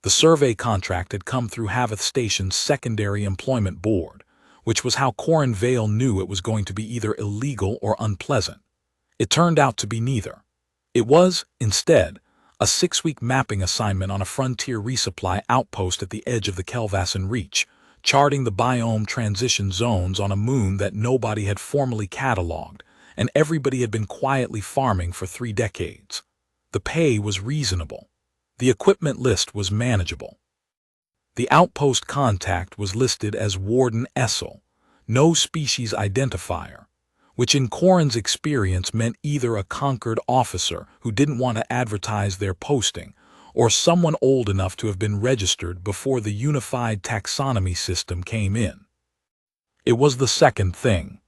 The survey contract had come through Havath Station's secondary employment board, which was how Corin Vale knew it was going to be either illegal or unpleasant. It turned out to be neither. It was, instead, a 6-week mapping assignment on a frontier resupply outpost at the edge of the Kelvassen Reach, charting the biome transition zones on a moon that nobody had formally catalogued, and everybody had been quietly farming for 3 decades. The pay was reasonable. The equipment list was manageable. The outpost contact was listed as Warden Essel, no species identifier, which in Corin's experience meant either a conquered officer who didn't want to advertise their posting, or someone old enough to have been registered before the unified taxonomy system came in. It was the second thing.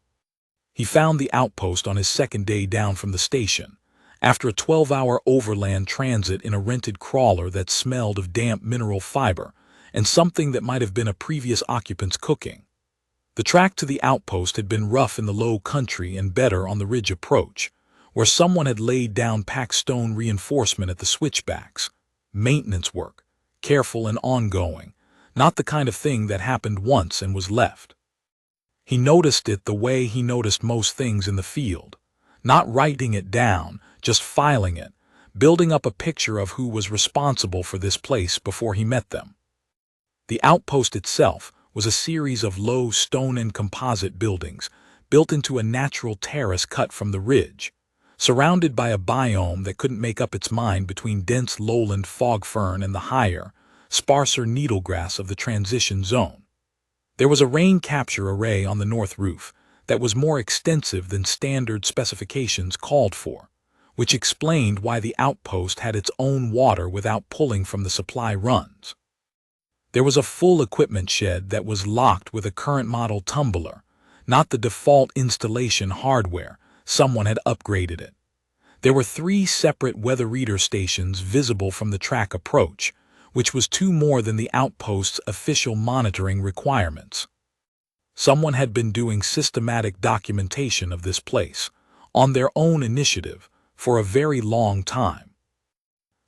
He found the outpost on his second day down from the station, after a 12-hour overland transit in a rented crawler that smelled of damp mineral fiber and something that might have been a previous occupant's cooking. The track to the outpost had been rough in the low country and better on the ridge approach, where someone had laid down packed stone reinforcement at the switchbacks. Maintenance work, careful and ongoing, not the kind of thing that happened once and was left. He noticed it the way he noticed most things in the field, not writing it down, just filing it, building up a picture of who was responsible for this place before he met them. The outpost itself was a series of low stone and composite buildings built into a natural terrace cut from the ridge, surrounded by a biome that couldn't make up its mind between dense lowland fog fern and the higher, sparser needlegrass of the transition zone. There was a rain capture array on the north roof that was more extensive than standard specifications called for, which explained why the outpost had its own water without pulling from the supply runs. There was a full equipment shed that was locked with a current model tumbler, not the default installation hardware. Someone had upgraded it. There were 3 separate weather reader stations visible from the track approach, which was 2 more than the outpost's official monitoring requirements. Someone had been doing systematic documentation of this place, on their own initiative, for a very long time.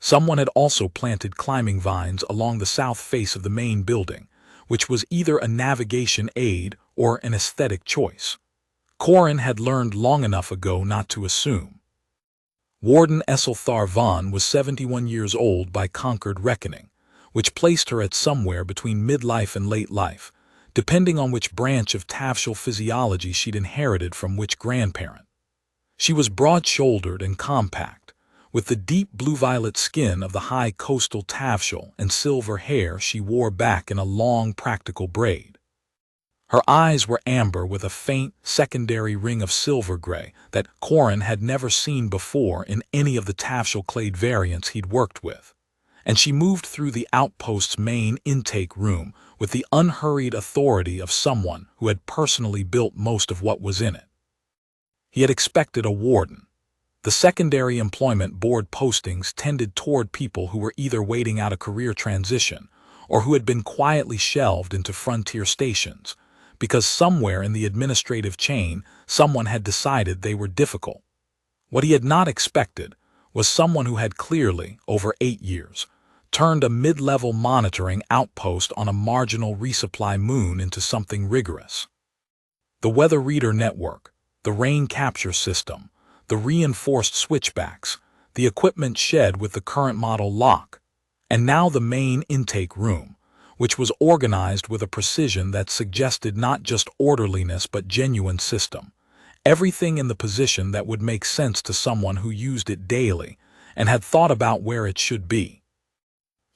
Someone had also planted climbing vines along the south face of the main building, which was either a navigation aid or an aesthetic choice. Corin had learned long enough ago not to assume. Warden Esselthar Von was 71 years old by conquered reckoning, which placed her at somewhere between midlife and late life, depending on which branch of Tavshal physiology she'd inherited from which grandparent. She was broad-shouldered and compact, with the deep blue-violet skin of the high coastal Tavshal and silver hair she wore back in a long, practical braid. Her eyes were amber with a faint, secondary ring of silver gray that Corin had never seen before in any of the Tavshal clade variants he'd worked with, and she moved through the outpost's main intake room with the unhurried authority of someone who had personally built most of what was in it. He had expected a warden. The secondary employment board postings tended toward people who were either waiting out a career transition or who had been quietly shelved into frontier stations, because somewhere in the administrative chain someone had decided they were difficult. What he had not expected was someone who had clearly, over 8 years, turned a mid-level monitoring outpost on a marginal resupply moon into something rigorous. The weather reader network, the rain capture system, the reinforced switchbacks, the equipment shed with the current model lock, and now the main intake room, which was organized with a precision that suggested not just orderliness but genuine system. Everything in the position that would make sense to someone who used it daily and had thought about where it should be.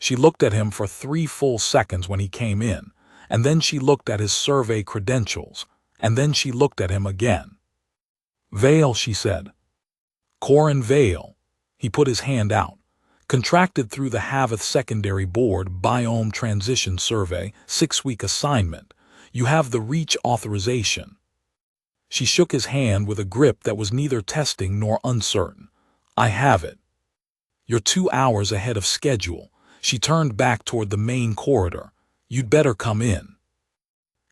She looked at him for 3 full seconds when he came in, and then she looked at his survey credentials, and then she looked at him again. "Vale," she said. "Corin Vale." He put his hand out. "Contracted through the Havath Secondary Board Biome Transition Survey, 6-week assignment. You have the reach authorization." She shook his hand with a grip that was neither testing nor uncertain. "I have it." "You're 2 hours ahead of schedule." She turned back toward the main corridor. "You'd better come in."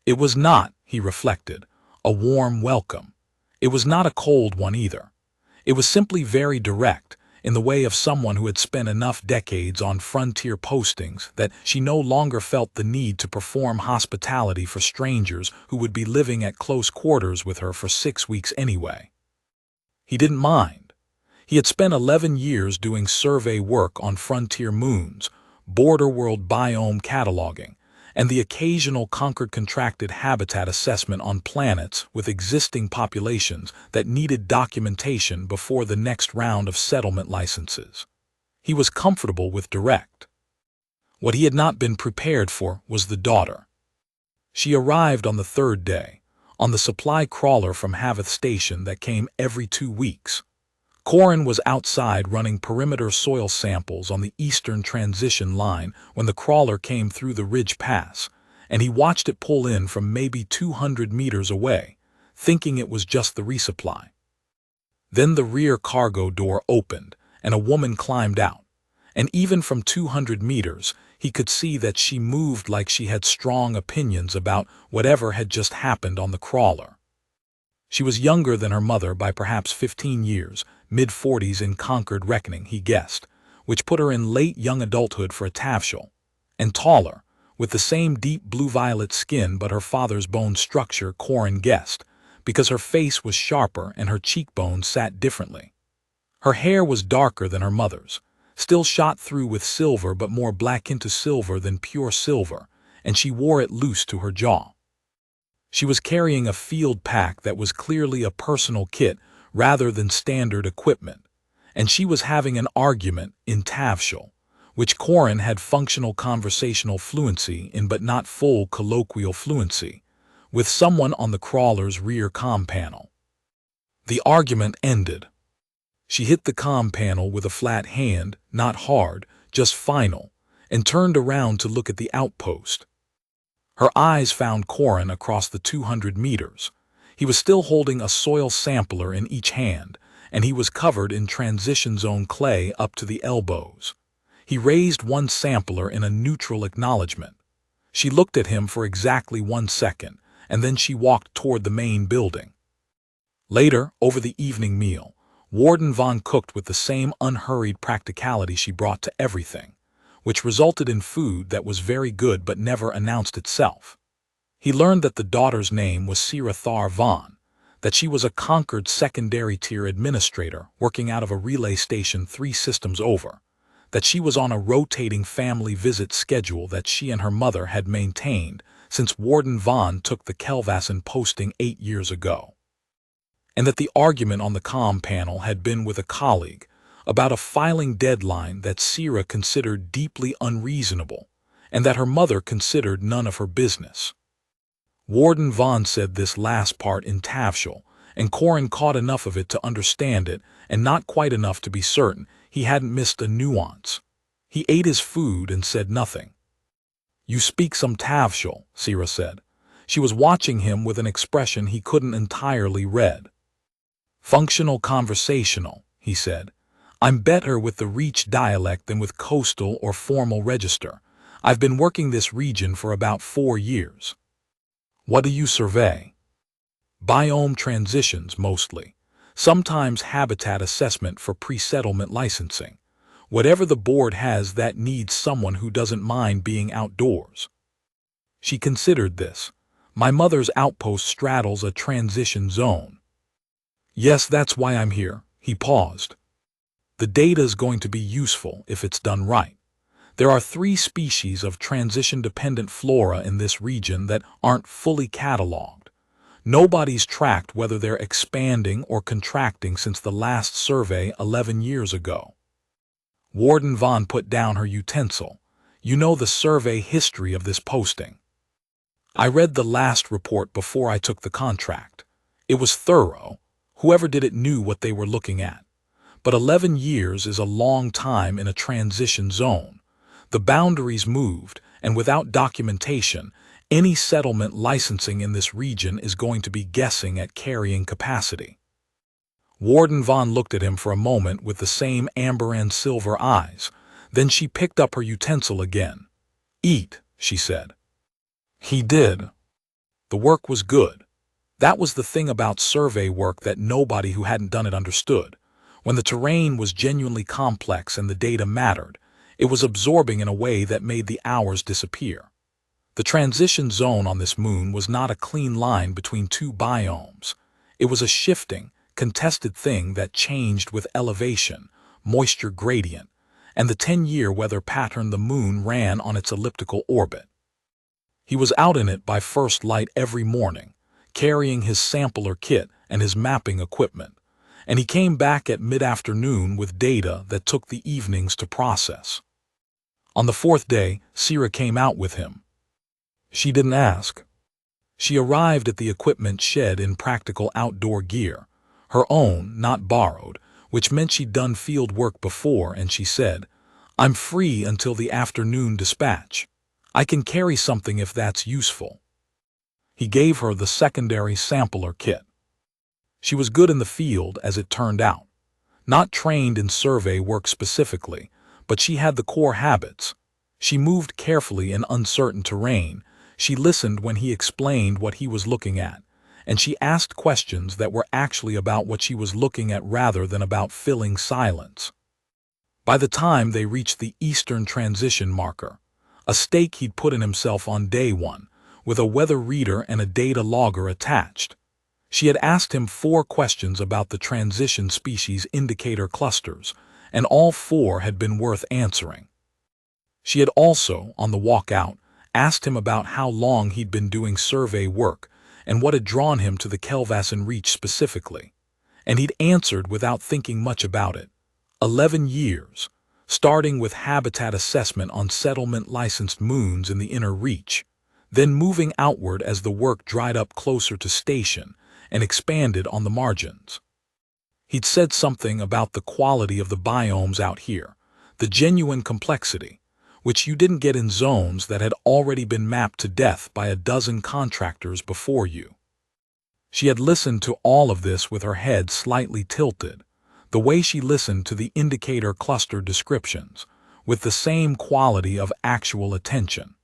It was not, he reflected, a warm welcome. It was not a cold one either. It was simply very direct, in the way of someone who had spent enough decades on frontier postings that she no longer felt the need to perform hospitality for strangers who would be living at close quarters with her for 6 weeks anyway. He didn't mind. He had spent 11 years doing survey work on frontier moons, border world biome cataloging, and the occasional conquered contracted habitat assessment on planets with existing populations that needed documentation before the next round of settlement licenses. He was comfortable with direct. What he had not been prepared for was the daughter. She arrived on the third day, on the supply crawler from Havath Station that came every 2 weeks. Corin was outside running perimeter soil samples on the eastern transition line when the crawler came through the Ridge Pass, and he watched it pull in from maybe 200 meters away, thinking it was just the resupply. Then the rear cargo door opened, and a woman climbed out, and even from 200 meters, he could see that she moved like she had strong opinions about whatever had just happened on the crawler. She was younger than her mother by perhaps 15 years, mid-40s in Concord reckoning, he guessed, which put her in late young adulthood for a Tavshal, and taller, with the same deep blue-violet skin but her father's bone structure, Corin guessed, because her face was sharper and her cheekbones sat differently. Her hair was darker than her mother's, still shot through with silver but more black into silver than pure silver, and she wore it loose to her jaw. She was carrying a field pack that was clearly a personal kit rather than standard equipment, and she was having an argument in Tavshal, which Corin had functional conversational fluency in but not full colloquial fluency, with someone on the crawler's rear comm panel. The argument ended. She hit the comm panel with a flat hand, not hard, just final, and turned around to look at the outpost. Her eyes found Corin across the 200 meters. He was still holding a soil sampler in each hand, and he was covered in transition zone clay up to the elbows. He raised one sampler in a neutral acknowledgement. She looked at him for exactly 1 second, and then she walked toward the main building. Later, over the evening meal, Warden Vaughn cooked with the same unhurried practicality she brought to everything, which resulted in food that was very good but never announced itself. He learned that the daughter's name was Sira Thar Vaughn, that she was a Concord secondary-tier administrator working out of a relay station 3 systems over, that she was on a rotating family visit schedule that she and her mother had maintained since Warden Vaughn took the kelvassen posting 8 years ago, and that the argument on the comm panel had been with a colleague about a filing deadline that Sira considered deeply unreasonable, and that her mother considered none of her business. Warden Vaughn said this last part in Tavshal, and Corin caught enough of it to understand it, and not quite enough to be certain he hadn't missed a nuance. He ate his food and said nothing. "You speak some Tavshal," Sira said. She was watching him with an expression he couldn't entirely read. "Functional conversational," he said. "I'm better with the Reach dialect than with coastal or formal register. I've been working this region for about 4 years. What do you survey?" "Biome transitions, mostly. Sometimes habitat assessment for pre-settlement licensing. Whatever the board has that needs someone who doesn't mind being outdoors." She considered this. "My mother's outpost straddles a transition zone." "Yes, that's why I'm here." He paused. "The data's going to be useful if it's done right. There are 3 species of transition-dependent flora in this region that aren't fully cataloged. Nobody's tracked whether they're expanding or contracting since the last survey 11 years ago." Warden Vaughn put down her utensil. "You know the survey history of this posting." "I read the last report before I took the contract. It was thorough. Whoever did it knew what they were looking at. But 11 years is a long time in a transition zone. The boundaries moved, and without documentation, any settlement licensing in this region is going to be guessing at carrying capacity." Warden Vaughn looked at him for a moment with the same amber and silver eyes. Then she picked up her utensil again. "Eat," she said. He did. The work was good. That was the thing about survey work that nobody who hadn't done it understood. When the terrain was genuinely complex and the data mattered, it was absorbing in a way that made the hours disappear. The transition zone on this moon was not a clean line between two biomes. It was a shifting, contested thing that changed with elevation, moisture gradient, and the 10-year weather pattern the moon ran on its elliptical orbit. He was out in it by first light every morning, carrying his sampler kit and his mapping equipment, and he came back at mid-afternoon with data that took the evenings to process. On the fourth day, Sira came out with him. She didn't ask. She arrived at the equipment shed in practical outdoor gear, her own, not borrowed, which meant she'd done field work before, and she said, "I'm free until the afternoon dispatch. I can carry something if that's useful." He gave her the secondary sampler kit. She was good in the field, as it turned out. Not trained in survey work specifically, but she had the core habits. She moved carefully in uncertain terrain, she listened when he explained what he was looking at, and she asked questions that were actually about what she was looking at rather than about filling silence. By the time they reached the eastern transition marker, a stake he'd put in himself on day one, with a weather reader and a data logger attached, she had asked him 4 questions about the transition species indicator clusters, and all 4 had been worth answering. She had also, on the walk out, asked him about how long he'd been doing survey work and what had drawn him to the Kelvassen Reach specifically, and he'd answered without thinking much about it. 11 years, starting with habitat assessment on settlement-licensed moons in the inner reach, then moving outward as the work dried up closer to station and expanded on the margins. He'd said something about the quality of the biomes out here, the genuine complexity, which you didn't get in zones that had already been mapped to death by a dozen contractors before you. She had listened to all of this with her head slightly tilted, the way she listened to the indicator cluster descriptions, with the same quality of actual attention.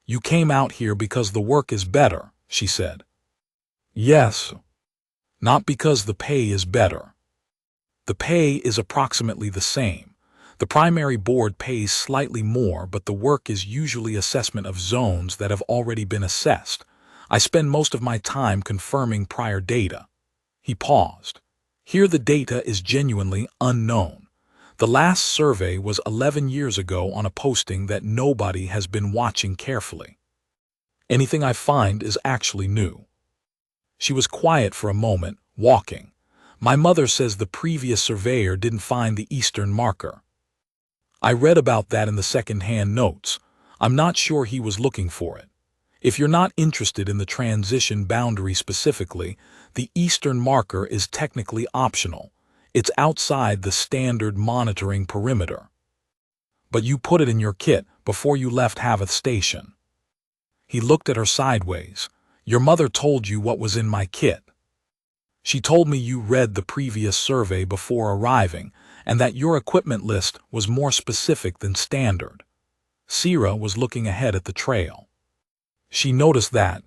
"You came out here because the work is better," she said. "Yes. Not because the pay is better. The pay is approximately the same. The primary board pays slightly more, but the work is usually assessment of zones that have already been assessed. I spend most of my time confirming prior data." He paused. "Here the data is genuinely unknown. The last survey was 11 years ago on a posting that nobody has been watching carefully. Anything I find is actually new." She was quiet for a moment, walking. "My mother says the previous surveyor didn't find the eastern marker. I read about that in the second-hand notes. I'm not sure he was looking for it. If you're not interested in the transition boundary specifically, the eastern marker is technically optional. It's outside the standard monitoring perimeter. But you put it in your kit before you left Havath Station." He looked at her sideways. "Your mother told you what was in my kit. She told me you read the previous survey before arriving, and that your equipment list was more specific than standard." Sira was looking ahead at the trail. She noticed that.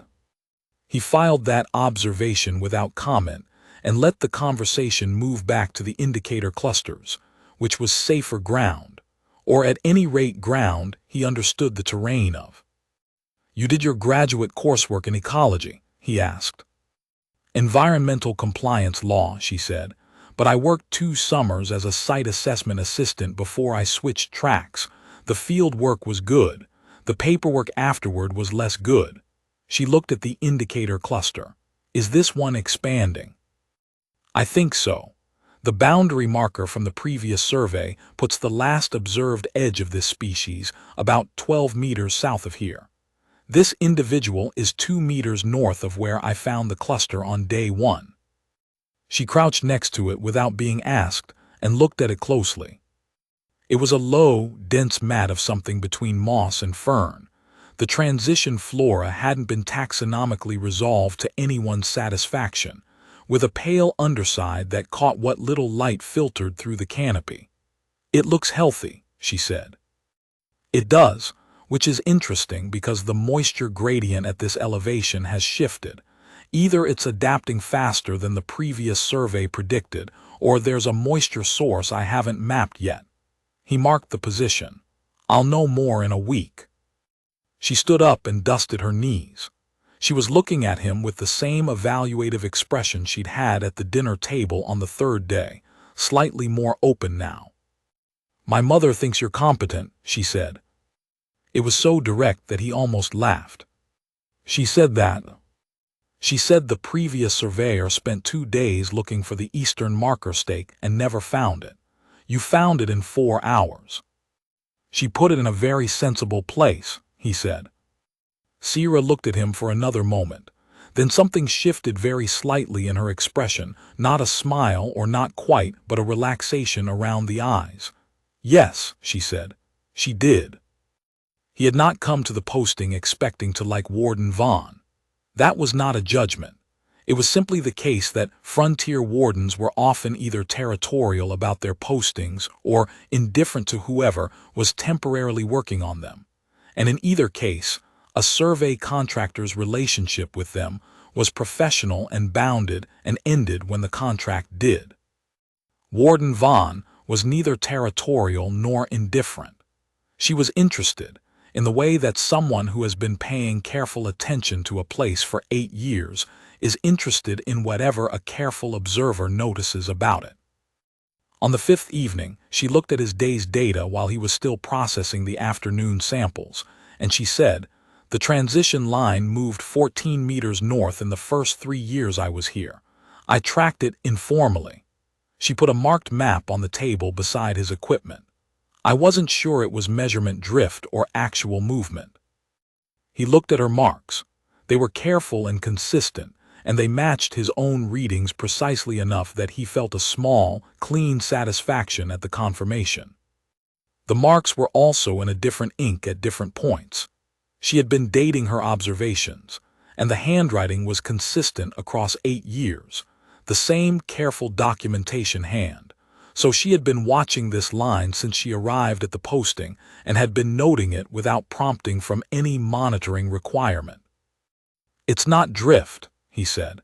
He filed that observation without comment and let the conversation move back to the indicator clusters, which was safer ground, or at any rate ground he understood the terrain of. "You did your graduate coursework in ecology?" he asked. "Environmental compliance law," she said, "but I worked 2 summers as a site assessment assistant before I switched tracks. The field work was good. The paperwork afterward was less good." She looked at the indicator cluster. "Is this one expanding?" "I think so. The boundary marker from the previous survey puts the last observed edge of this species about 12 meters south of here. This individual is 2 meters north of where I found the cluster on day 1. She crouched next to it without being asked and looked at it closely. It was a low, dense mat of something between moss and fern. The transition flora hadn't been taxonomically resolved to anyone's satisfaction, with a pale underside that caught what little light filtered through the canopy. "It looks healthy," she said. "It does, which is interesting because the moisture gradient at this elevation has shifted. Either it's adapting faster than the previous survey predicted, or there's a moisture source I haven't mapped yet. He marked the position. I'll know more in a week. She stood up and dusted her knees. She was looking at him with the same evaluative expression she'd had at the dinner table on the third day, slightly more open now. "My mother thinks you're competent," she said. It was so direct that he almost laughed. She said that. She said the previous surveyor spent 2 days looking for the eastern marker stake and never found it. You found it in 4 hours. She put it in a very sensible place, he said. Sierra looked at him for another moment. Then something shifted very slightly in her expression, not a smile or not quite, but a relaxation around the eyes. "Yes," she said. She did. He had not come to the posting expecting to like Warden Vaughn. That was not a judgment. It was simply the case that frontier wardens were often either territorial about their postings or indifferent to whoever was temporarily working on them. And in either case, a survey contractor's relationship with them was professional and bounded and ended when the contract did. Warden Vaughn was neither territorial nor indifferent. She was interested, in the way that someone who has been paying careful attention to a place for 8 years is interested in whatever a careful observer notices about it. On the 5th evening, she looked at his day's data while he was still processing the afternoon samples, and she said, "The transition line moved 14 meters north in the first 3 years I was here. I tracked it informally." She put a marked map on the table beside his equipment. "I wasn't sure it was measurement drift or actual movement." He looked at her marks. They were careful and consistent, and they matched his own readings precisely enough that he felt a small, clean satisfaction at the confirmation. The marks were also in a different ink at different points. She had been dating her observations, and the handwriting was consistent across 8 years, the same careful documentation hand. So she had been watching this line since she arrived at the posting and had been noting it without prompting from any monitoring requirement. "It's not drift," he said.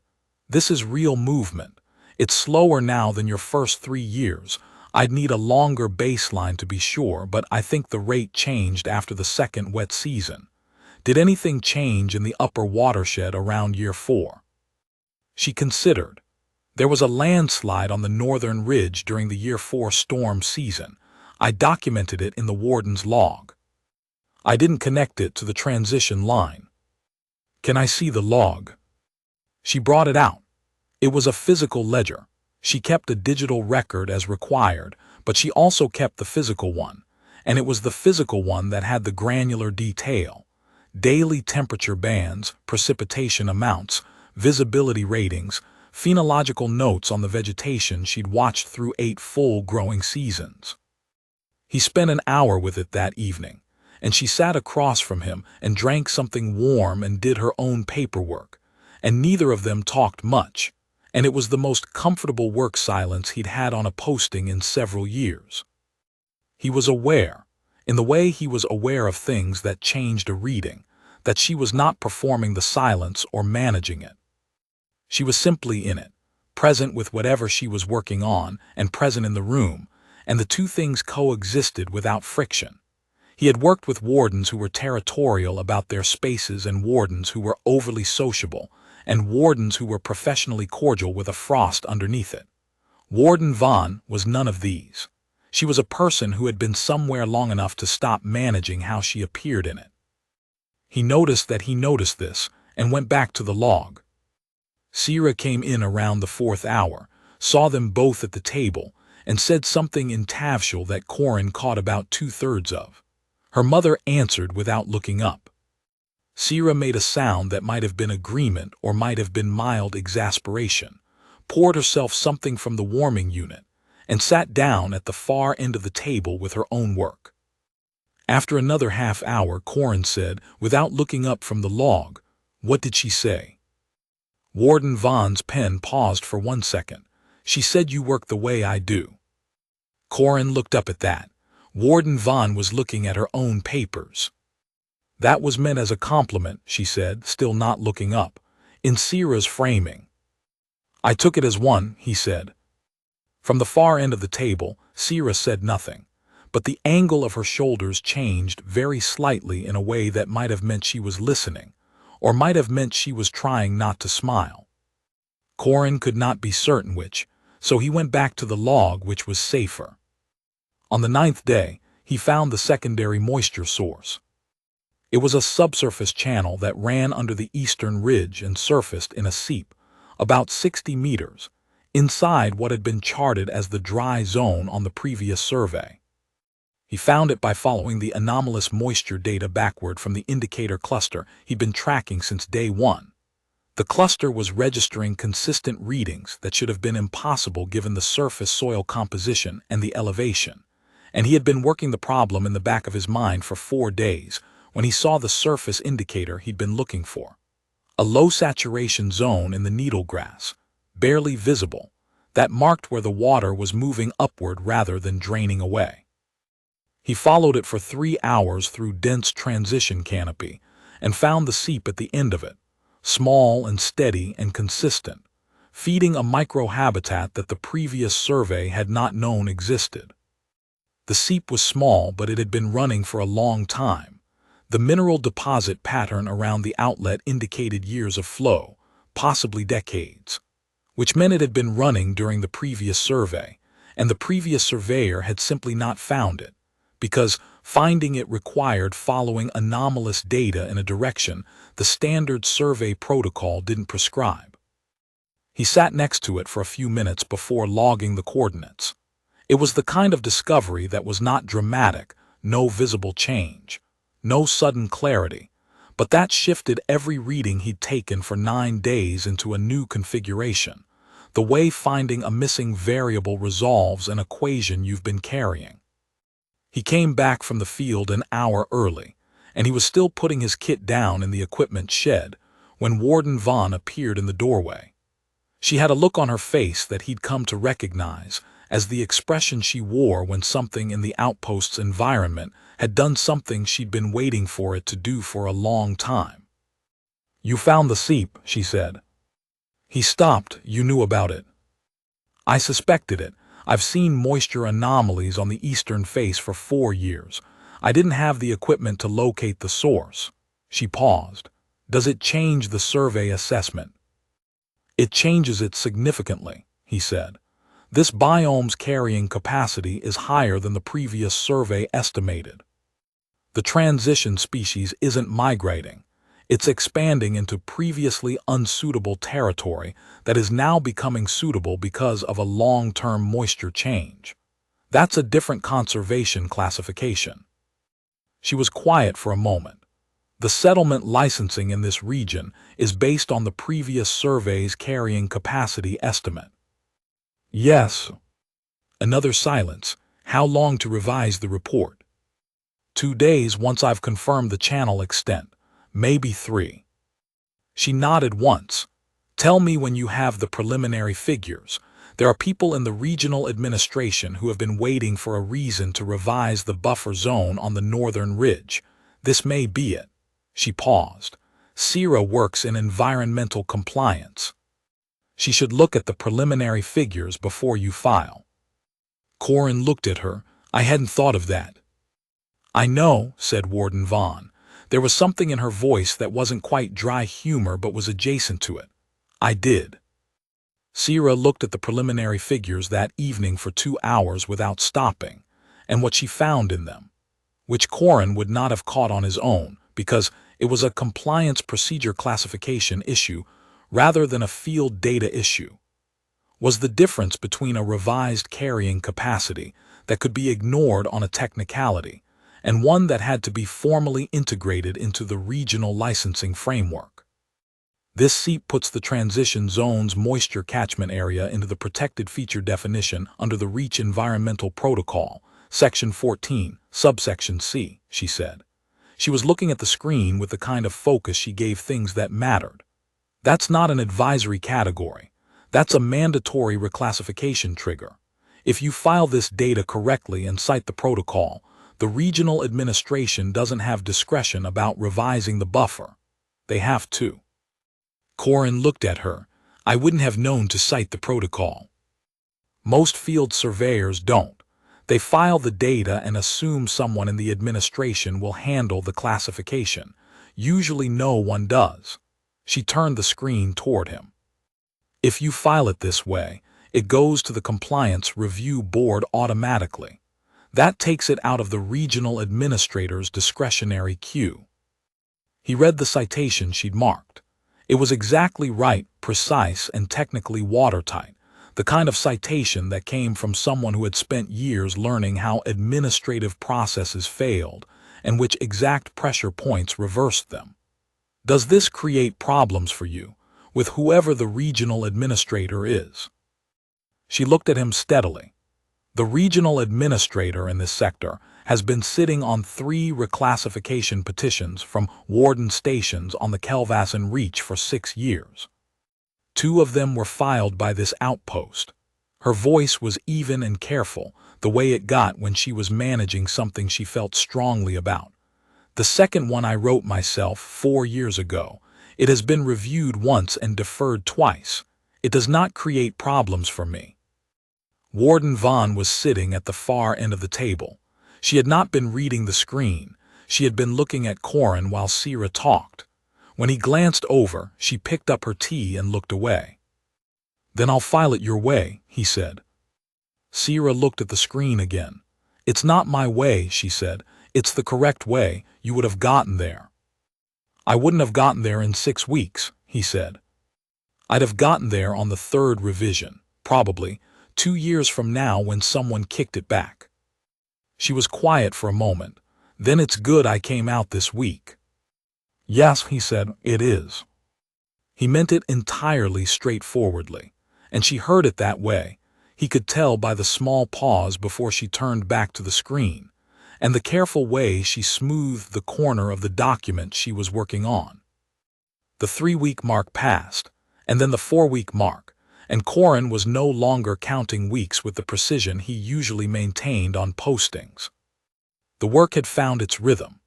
"This is real movement. It's slower now than your first 3 years. I'd need a longer baseline to be sure, but I think the rate changed after the second wet season. Did anything change in the upper watershed around year 4? She considered. There was a landslide on the northern ridge during the year 4 storm season. I documented it in the warden's log. I didn't connect it to the transition line. Can I see the log? She brought it out. It was a physical ledger. She kept a digital record as required, but she also kept the physical one, and it was the physical one that had the granular detail. Daily temperature bands, precipitation amounts, visibility ratings, phenological notes on the vegetation she'd watched through 8 full growing seasons. He spent an hour with it that evening, and she sat across from him and drank something warm and did her own paperwork, and neither of them talked much, and it was the most comfortable work silence he'd had on a posting in several years. He was aware, in the way he was aware of things that changed a reading, that she was not performing the silence or managing it. She was simply in it, present with whatever she was working on and present in the room, and the two things coexisted without friction. He had worked with wardens who were territorial about their spaces and wardens who were overly sociable, and wardens who were professionally cordial with a frost underneath it. Warden Vaughn was none of these. She was a person who had been somewhere long enough to stop managing how she appeared in it. He noticed that he noticed this and went back to the log. Sierra came in around the 4th hour, saw them both at the table, and said something in Tavshal that Corin caught about 2/3 of. Her mother answered without looking up. Sierra made a sound that might have been agreement or might have been mild exasperation, poured herself something from the warming unit, and sat down at the far end of the table with her own work. After another half hour, Corin said, without looking up from the log, "What did she say?" Warden Vaughn's pen paused for 1 second. "She said you work the way I do." Corin looked up at that. Warden Vaughn was looking at her own papers. "That was meant as a compliment," she said, still not looking up, in Sierra's framing. "I took it as one," he said. From the far end of the table, Sierra said nothing, but the angle of her shoulders changed very slightly in a way that might have meant she was listening, or might have meant she was trying not to smile. Corin could not be certain which, so he went back to the log, which was safer. On the 9th day, he found the secondary moisture source. It was a subsurface channel that ran under the eastern ridge and surfaced in a seep, about 60 meters, inside what had been charted as the dry zone on the previous survey. He found it by following the anomalous moisture data backward from the indicator cluster he'd been tracking since day 1. The cluster was registering consistent readings that should have been impossible given the surface soil composition and the elevation, and he had been working the problem in the back of his mind for 4 days when he saw the surface indicator he'd been looking for. A low saturation zone in the needle grass, barely visible, that marked where the water was moving upward rather than draining away. He followed it for 3 hours through dense transition canopy and found the seep at the end of it, small and steady and consistent, feeding a microhabitat that the previous survey had not known existed. The seep was small, but it had been running for a long time. The mineral deposit pattern around the outlet indicated years of flow, possibly decades, which meant it had been running during the previous survey, and the previous surveyor had simply not found it, because finding it required following anomalous data in a direction the standard survey protocol didn't prescribe. He sat next to it for a few minutes before logging the coordinates. It was the kind of discovery that was not dramatic, no visible change, no sudden clarity, but that shifted every reading he'd taken for 9 days into a new configuration, the way finding a missing variable resolves an equation you've been carrying. He came back from the field an hour early, and he was still putting his kit down in the equipment shed when Warden Vaughn appeared in the doorway. She had a look on her face that he'd come to recognize as the expression she wore when something in the outpost's environment had done something she'd been waiting for it to do for a long time. "You found the seep," she said. He stopped. "You knew about it." "I suspected it. I've seen moisture anomalies on the eastern face for 4 years. I didn't have the equipment to locate the source." She paused. "Does it change the survey assessment?" "It changes it significantly," he said. "This biome's carrying capacity is higher than the previous survey estimated. The transition species isn't migrating. It's expanding into previously unsuitable territory that is now becoming suitable because of a long-term moisture change. That's a different conservation classification." She was quiet for a moment. "The settlement licensing in this region is based on the previous survey's carrying capacity estimate." "Yes." Another silence. "How long to revise the report?" 2 days once I've confirmed the channel extent. Maybe 3. She nodded once. "Tell me when you have the preliminary figures. There are people in the regional administration who have been waiting for a reason to revise the buffer zone on the northern ridge. This may be it." She paused. "Sierra works in environmental compliance. She should look at the preliminary figures before you file." Corin looked at her. "I hadn't thought of that." "I know," said Warden Vaughn. There was something in her voice that wasn't quite dry humor but was adjacent to it. "I did." Sierra looked at the preliminary figures that evening for 2 hours without stopping, and what she found in them, which Corin would not have caught on his own because it was a compliance procedure classification issue rather than a field data issue, was the difference between a revised carrying capacity that could be ignored on a technicality and one that had to be formally integrated into the regional licensing framework. This seep puts the transition zone's moisture catchment area into the protected feature definition under the REACH Environmental Protocol, Section 14, Subsection C, she said. She was looking at the screen with the kind of focus she gave things that mattered. "That's not an advisory category. That's a mandatory reclassification trigger. If you file this data correctly and cite the protocol, the regional administration doesn't have discretion about revising the buffer. They have to." Corin looked at her. "I wouldn't have known to cite the protocol." Most field surveyors don't. They file the data and assume someone in the administration will handle the classification. Usually no one does. She turned the screen toward him. If you file it this way, it goes to the compliance review board automatically. That takes it out of the regional administrator's discretionary queue. He read the citation she'd marked. It was exactly right, precise, and technically watertight, the kind of citation that came from someone who had spent years learning how administrative processes failed and which exact pressure points reversed them. Does this create problems for you, with whoever the regional administrator is? She looked at him steadily. The regional administrator in this sector has been sitting on 3 reclassification petitions from warden stations on the Kelvassen Reach for 6 years. 2 of them were filed by this outpost. Her voice was even and careful, the way it got when she was managing something she felt strongly about. The second one I wrote myself 4 years ago. It has been reviewed once and deferred twice. It does not create problems for me. Warden Vaughn was sitting at the far end of the table. She had not been reading the screen. She had been looking at Corin while Sierra talked. When he glanced over, she picked up her tea and looked away. "Then I'll file it your way," he said. Sierra looked at the screen again. "It's not my way," she said. "It's the correct way. You would have gotten there." "I wouldn't have gotten there in 6 weeks," he said. "I'd have gotten there on the 3rd revision, probably 2 years from now when someone kicked it back." She was quiet for a moment. "Then it's good I came out this week." "Yes," he said, "it is." He meant it entirely straightforwardly, and she heard it that way. He could tell by the small pause before she turned back to the screen, and the careful way she smoothed the corner of the document she was working on. The 3-week mark passed, and then the 4-week mark, and Corin was no longer counting weeks with the precision he usually maintained on postings. The work had found its rhythm.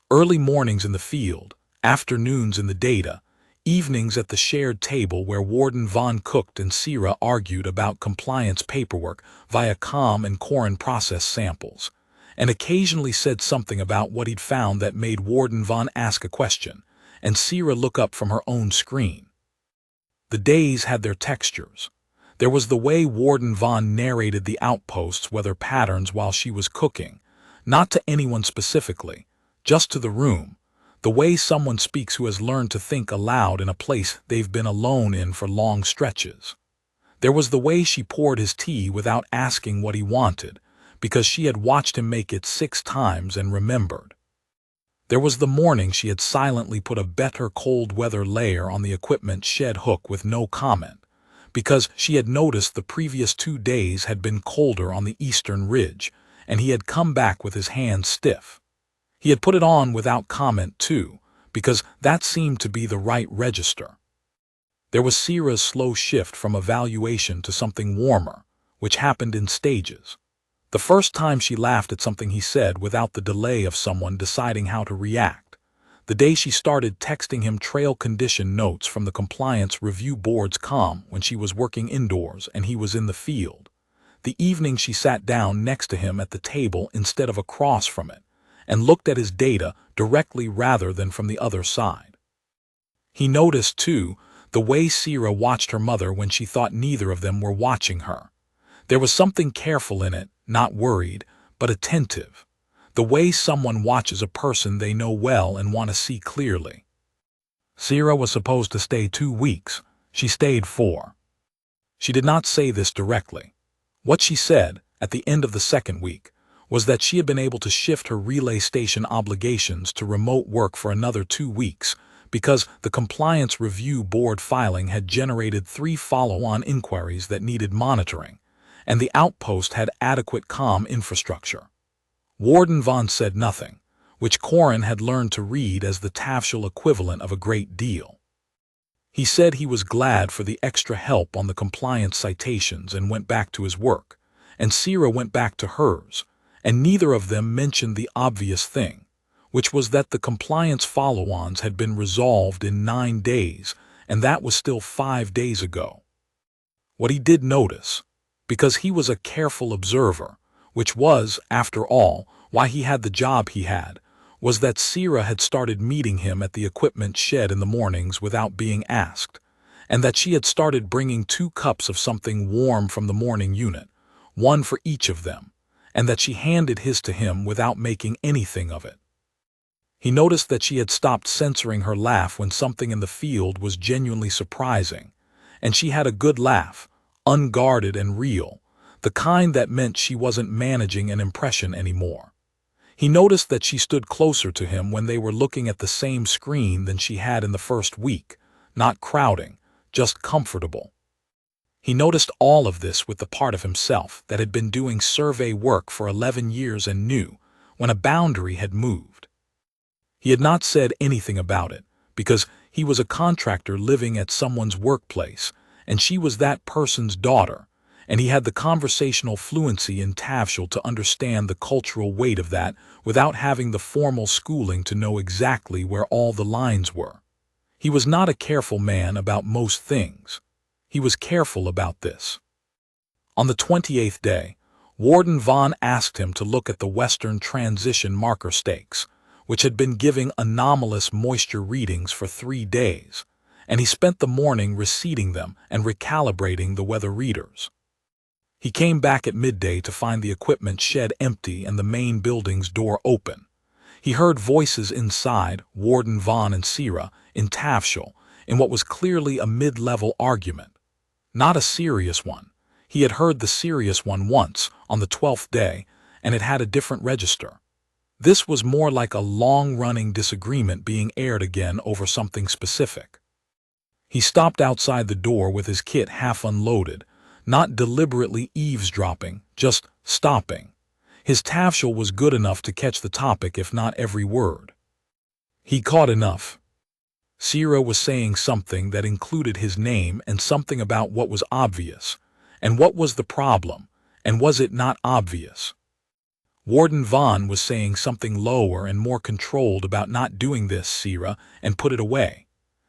Early mornings in the field, afternoons in the data, evenings at the shared table where Warden Vaughn cooked and Sierra argued about compliance paperwork via COM and Corin process samples, and occasionally said something about what he'd found that made Warden Vaughn ask a question, and Sierra look up from her own screen. The days had their textures. There was the way Warden Vaughn narrated the outpost's weather patterns while she was cooking, not to anyone specifically, just to the room, the way someone speaks who has learned to think aloud in a place they've been alone in for long stretches. There was the way she poured his tea without asking what he wanted, because she had watched him make it 6 times and remembered. There was the morning she had silently put a better cold weather layer on the equipment shed hook with no comment, because she had noticed the previous 2 days had been colder on the eastern ridge, and he had come back with his hands stiff. He had put it on without comment too, because that seemed to be the right register. There was Sierra's slow shift from evaluation to something warmer, which happened in stages. The first time she laughed at something he said without the delay of someone deciding how to react. The day she started texting him trail condition notes from the compliance review board's COM when she was working indoors and he was in the field. The evening she sat down next to him at the table instead of across from it, and looked at his data directly rather than from the other side. He noticed, too, the way Sierra watched her mother when she thought neither of them were watching her. There was something careful in it, not worried, but attentive. The way someone watches a person they know well and want to see clearly. Sierra was supposed to stay 2 weeks. She stayed 4. She did not say this directly. What she said, at the end of the 2nd week, was that she had been able to shift her relay station obligations to remote work for another 2 weeks because the Compliance Review Board filing had generated 3 follow-on inquiries that needed monitoring, and the outpost had adequate COM infrastructure. Warden Vaughn said nothing, which Corin had learned to read as the Tavshal equivalent of a great deal. He said he was glad for the extra help on the compliance citations and went back to his work, and Sierra went back to hers, and neither of them mentioned the obvious thing, which was that the compliance follow-ons had been resolved in 9 days, and that was still 5 days ago. What he did notice, because he was a careful observer, which was, after all, why he had the job he had, was that Sira had started meeting him at the equipment shed in the mornings without being asked, and that she had started bringing 2 cups of something warm from the morning unit, one for each of them, and that she handed his to him without making anything of it. He noticed that she had stopped censoring her laugh when something in the field was genuinely surprising, and she had a good laugh, unguarded and real, the kind that meant she wasn't managing an impression anymore. He noticed that she stood closer to him when they were looking at the same screen than she had in the first week, not crowding, just comfortable. He noticed all of this with the part of himself that had been doing survey work for 11 years and knew when a boundary had moved. He had not said anything about it, because he was a contractor living at someone's workplace, and she was that person's daughter, and he had the conversational fluency in Tavshal to understand the cultural weight of that without having the formal schooling to know exactly where all the lines were. He was not a careful man about most things. He was careful about this. On the 28th day, Warden Vaughn asked him to look at the Western Transition marker stakes, which had been giving anomalous moisture readings for 3 days, and he spent the morning reseeding them and recalibrating the weather readers. He came back at midday to find the equipment shed empty and the main building's door open. He heard voices inside, Warden Vaughn and Sira, in Tavshal, in what was clearly a mid-level argument. Not a serious one. He had heard the serious one once, on the 12th day, and it had a different register. This was more like a long-running disagreement being aired again over something specific. He stopped outside the door with his kit half unloaded, not deliberately eavesdropping, just stopping. His Tavshal was good enough to catch the topic if not every word. He caught enough. Sira was saying something that included his name and something about what was obvious, and what was the problem, and was it not obvious? Warden Vaughn was saying something lower and more controlled about not doing this, Sira, and put it away.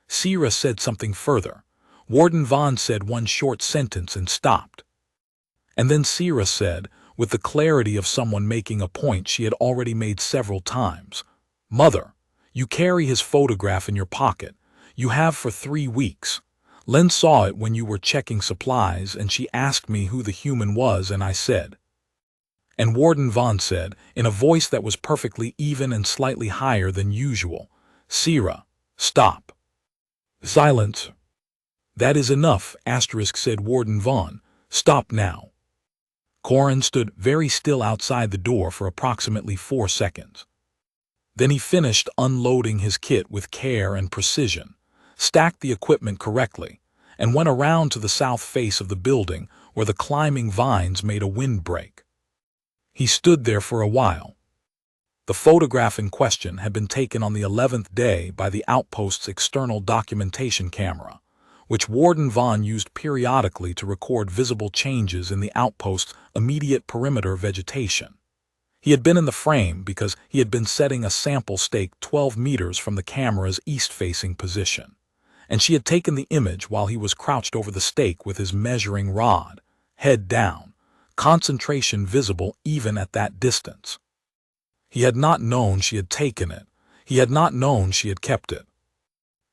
Sira said something further. Warden Vaughn said one short sentence and stopped. And then Sira said, with the clarity of someone making a point she had already made several times, "Mother, you carry his photograph in your pocket. You have for 3 weeks. Len saw it when you were checking supplies, and she asked me who the human was, and I said." And Warden Vaughn said, in a voice that was perfectly even and slightly higher than usual, "Sira, stop." Silence. "That is enough," said Warden Vaughn. "Stop now." Corin stood very still outside the door for approximately 4 seconds. Then he finished unloading his kit with care and precision, stacked the equipment correctly, and went around to the south face of the building where the climbing vines made a windbreak. He stood there for a while. The photograph in question had been taken on the 11th day by the outpost's external documentation camera, which Warden Vaughn used periodically to record visible changes in the outpost's immediate perimeter vegetation. He had been in the frame because he had been setting a sample stake 12 meters from the camera's east-facing position, and she had taken the image while he was crouched over the stake with his measuring rod, head down, concentration visible even at that distance. He had not known she had taken it. He had not known she had kept it.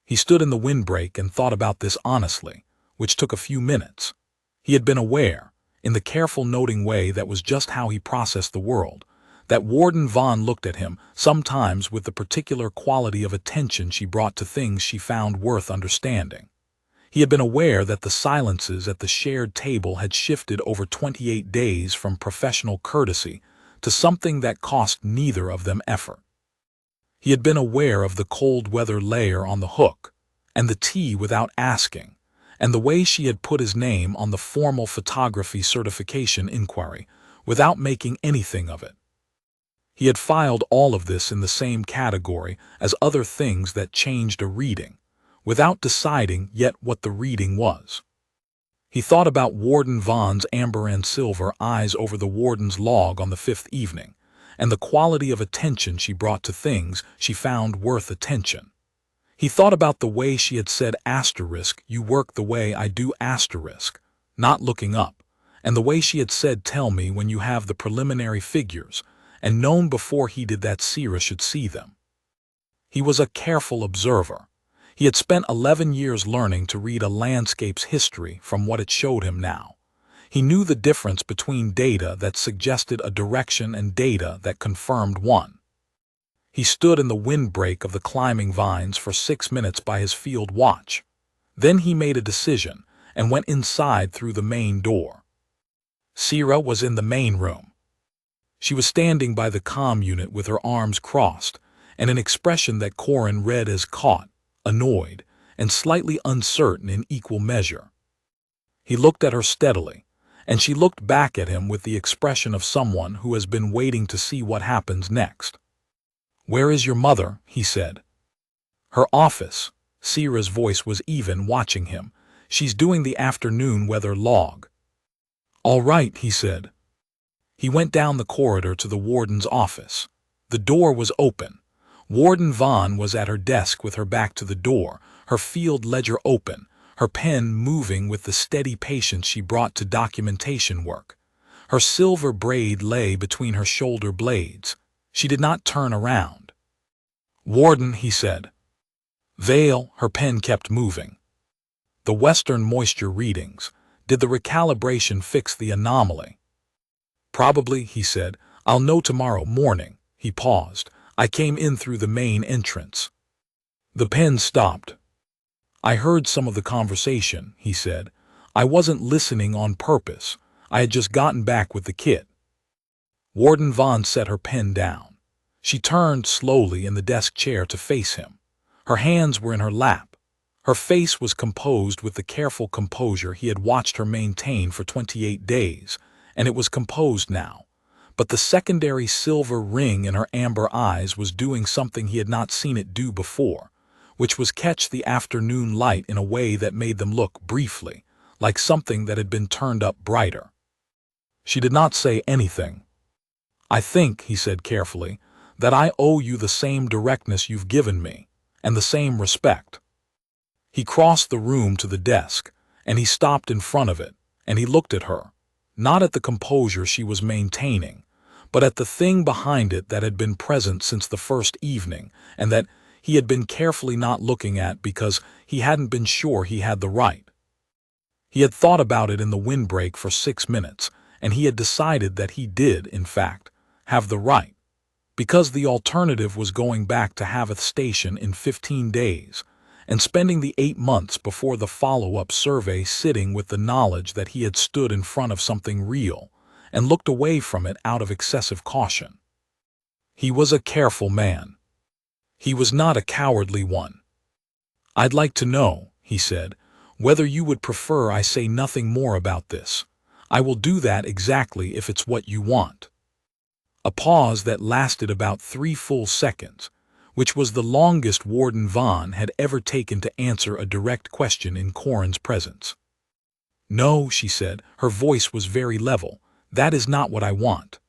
He stood in the windbreak and thought about this honestly, which took a few minutes. He had been aware, in the careful noting way that was just how he processed the world, that Warden Vaughn looked at him, sometimes with the particular quality of attention she brought to things she found worth understanding. He had been aware that the silences at the shared table had shifted over 28 days from professional courtesy to something that cost neither of them effort. He had been aware of the cold weather layer on the hook, and the tea without asking, and the way she had put his name on the formal photography certification inquiry without making anything of it. He had filed all of this in the same category as other things that changed a reading, without deciding yet what the reading was. He thought about Warden Vaughn's amber and silver eyes over the warden's log on the 5th evening, and the quality of attention she brought to things she found worth attention. He thought about the way she had said *, "You work the way I do *," not looking up, and the way she had said tell me when you have the preliminary figures, and known before he did that Sira should see them. He was a careful observer. He had spent 11 years learning to read a landscape's history from what it showed him now. He knew the difference between data that suggested a direction and data that confirmed one. He stood in the windbreak of the climbing vines for 6 minutes by his field watch. Then he made a decision and went inside through the main door. Sira was in the main room. She was standing by the comm unit with her arms crossed and an expression that Corin read as caught, annoyed, and slightly uncertain in equal measure. He looked at her steadily, and she looked back at him with the expression of someone who has been waiting to see what happens next. "Where is your mother?" he said. "Her office." Sira's voice was even, watching him. "She's doing the afternoon weather log." "All right," he said. He went down the corridor to the warden's office. The door was open. Warden Vaughn was at her desk with her back to the door, her field ledger open, her pen moving with the steady patience she brought to documentation work. Her silver braid lay between her shoulder blades. She did not turn around. "Warden," he said. "Vale," her pen kept moving. "The western moisture readings. Did the recalibration fix the anomaly?" "Probably," he said. "I'll know tomorrow morning." He paused. "I came in through the main entrance." The pen stopped. "I heard some of the conversation," he said. "I wasn't listening on purpose. I had just gotten back with the kit." Warden Vaughn set her pen down. She turned slowly in the desk chair to face him. Her hands were in her lap. Her face was composed with the careful composure he had watched her maintain for 28 days, and it was composed now. But the secondary silver ring in her amber eyes was doing something he had not seen it do before, which was catch the afternoon light in a way that made them look, briefly, like something that had been turned up brighter. She did not say anything. "I think," he said carefully, "that I owe you the same directness you've given me, and the same respect." He crossed the room to the desk, and he stopped in front of it, and he looked at her, not at the composure she was maintaining, but at the thing behind it that had been present since the first evening, and that he had been carefully not looking at because he hadn't been sure he had the right. He had thought about it in the windbreak for 6 minutes, and he had decided that he did, in fact, have the right, because the alternative was going back to Havath Station in 15 days, and spending the 8 months before the follow-up survey sitting with the knowledge that he had stood in front of something real, and looked away from it out of excessive caution. He was a careful man. He was not a cowardly one. "I'd like to know," he said, "whether you would prefer I say nothing more about this. I will do that exactly if it's what you want." A pause that lasted about 3 full seconds, which was the longest Warden Vaughn had ever taken to answer a direct question in Corin's presence. "No," she said, her voice was very level, "that is not what I want."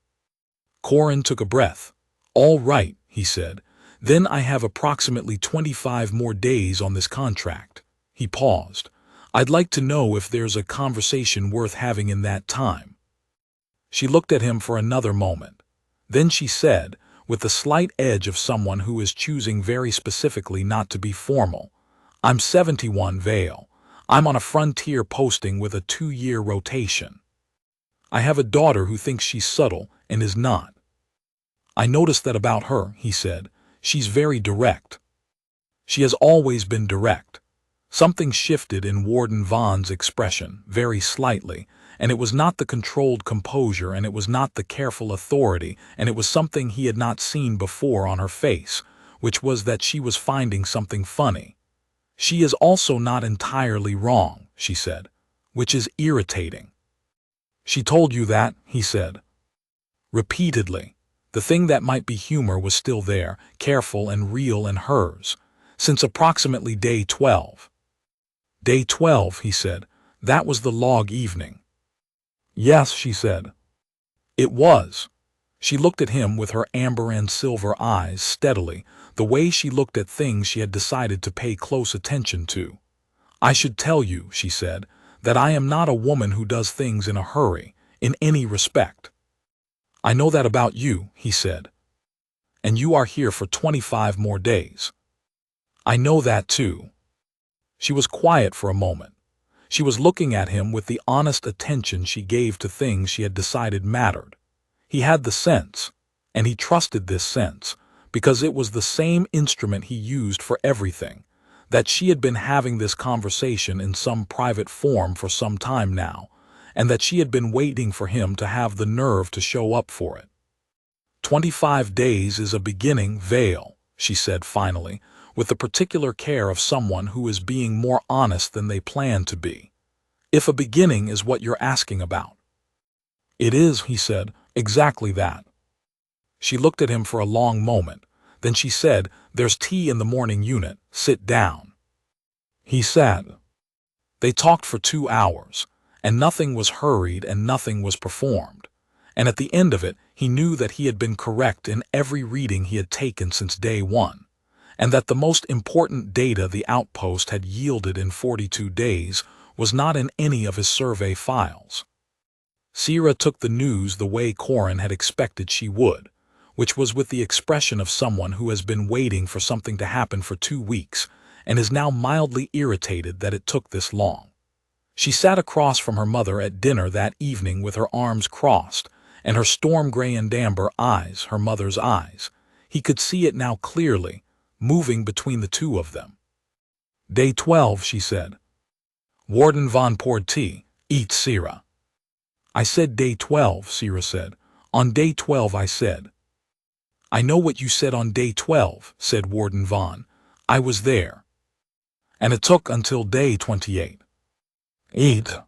Corin took a breath. "All right," he said, "then I have approximately 25 more days on this contract." He paused. "I'd like to know if there's a conversation worth having in that time." She looked at him for another moment. Then she said, with the slight edge of someone who is choosing very specifically not to be formal, "I'm 71, Vale. I'm on a frontier posting with a 2-year rotation. I have a daughter who thinks she's subtle and is not. I noticed that about her," he said. "She's very direct. She has always been direct." Something shifted in Warden Vaughn's expression, very slightly, and it was not the controlled composure, and it was not the careful authority, and it was something he had not seen before on her face, which was that she was finding something funny. "She is also not entirely wrong," she said, "which is irritating." "She told you that?" he said. "Repeatedly. The thing that might be humor was still there, careful and real in hers, since approximately day 12. "Day 12, he said. "That was the log evening." "Yes," she said. "It was." She looked at him with her amber and silver eyes steadily, the way she looked at things she had decided to pay close attention to. "I should tell you," she said, that I am not a woman who does things in a hurry, in any respect. I know that about you, he said. And you are here for 25 more days. I know that too. She was quiet for a moment. She was looking at him with the honest attention she gave to things she had decided mattered. He had the sense, and he trusted this sense, because it was the same instrument he used for everything, that she had been having this conversation in some private form for some time now, and that she had been waiting for him to have the nerve to show up for it. 25 days is a beginning, Vale, she said finally, with the particular care of someone who is being more honest than they plan to be. If a beginning is what you're asking about. It is, he said, exactly that. She looked at him for a long moment. Then she said, there's tea in the morning unit, sit down. He sat. They talked for 2 hours, and nothing was hurried and nothing was performed. And at the end of it, he knew that he had been correct in every reading he had taken since day one, and that the most important data the outpost had yielded in 42 days was not in any of his survey files. Sierra took the news the way Corin had expected she would, which was with the expression of someone who has been waiting for something to happen for 2 weeks and is now mildly irritated that it took this long. She sat across from her mother at dinner that evening with her arms crossed and her storm gray and amber eyes, her mother's eyes. He could see it now clearly, moving between the two of them. Day 12, she said. Warden von poured tea, eat Sierra. I said day 12, Sierra said. On day 12 I said. I know what you said on day 12, said Warden von. I was there. And it took until day 28. Eat.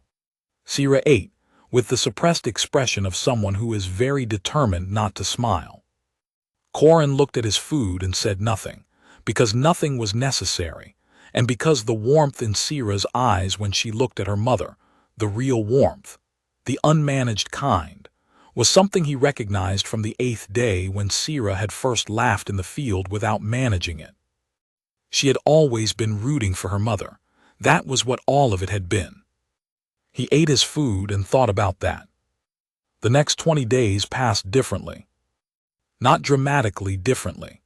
Sierra ate, with the suppressed expression of someone who is very determined not to smile. Corin looked at his food and said nothing, because nothing was necessary, and because the warmth in Sierra's eyes when she looked at her mother, the real warmth, the unmanaged kind, was something he recognized from the 8th day when Sierra had first laughed in the field without managing it. She had always been rooting for her mother. That was what all of it had been. He ate his food and thought about that. The next 20 days passed differently. Not dramatically differently.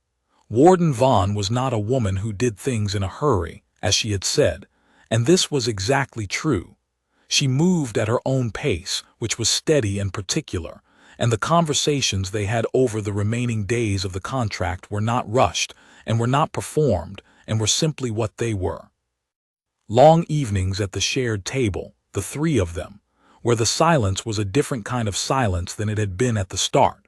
Warden von was not a woman who did things in a hurry, as she had said, and this was exactly true. She moved at her own pace, which was steady and particular, and the conversations they had over the remaining days of the contract were not rushed, and were not performed, and were simply what they were. Long evenings at the shared table, the three of them, where the silence was a different kind of silence than it had been at the start.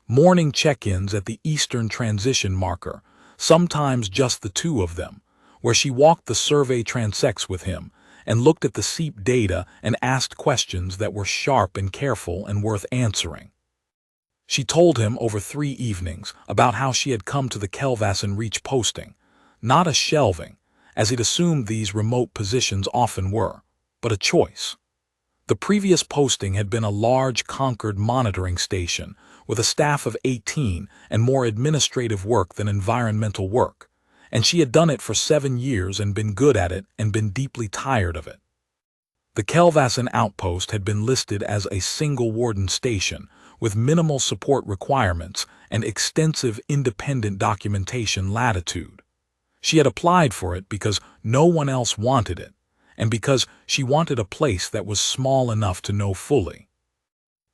Morning check-ins at the Eastern transition marker, sometimes just the two of them, where she walked the survey transects with him, and looked at the SEEP data and asked questions that were sharp and careful and worth answering. She told him over 3 evenings about how she had come to the Kelvassen Reach posting, not a shelving, as he'd assumed these remote positions often were, but a choice. The previous posting had been a large Concord monitoring station with a staff of 18 and more administrative work than environmental work, and she had done it for 7 years and been good at it and been deeply tired of it. The Kelvassen outpost had been listed as a single warden station with minimal support requirements and extensive independent documentation latitude. She had applied for it because no one else wanted it, and because she wanted a place that was small enough to know fully.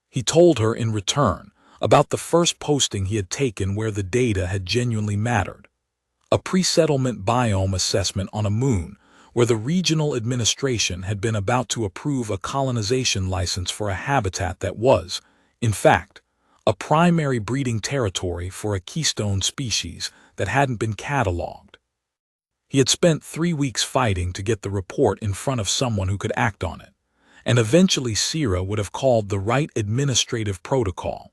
He told her in return about the first posting he had taken where the data had genuinely mattered. A pre-settlement biome assessment on a moon where the regional administration had been about to approve a colonization license for a habitat that was, in fact, a primary breeding territory for a keystone species that hadn't been cataloged. He had spent 3 weeks fighting to get the report in front of someone who could act on it, and eventually Sierra would have called the right administrative protocol.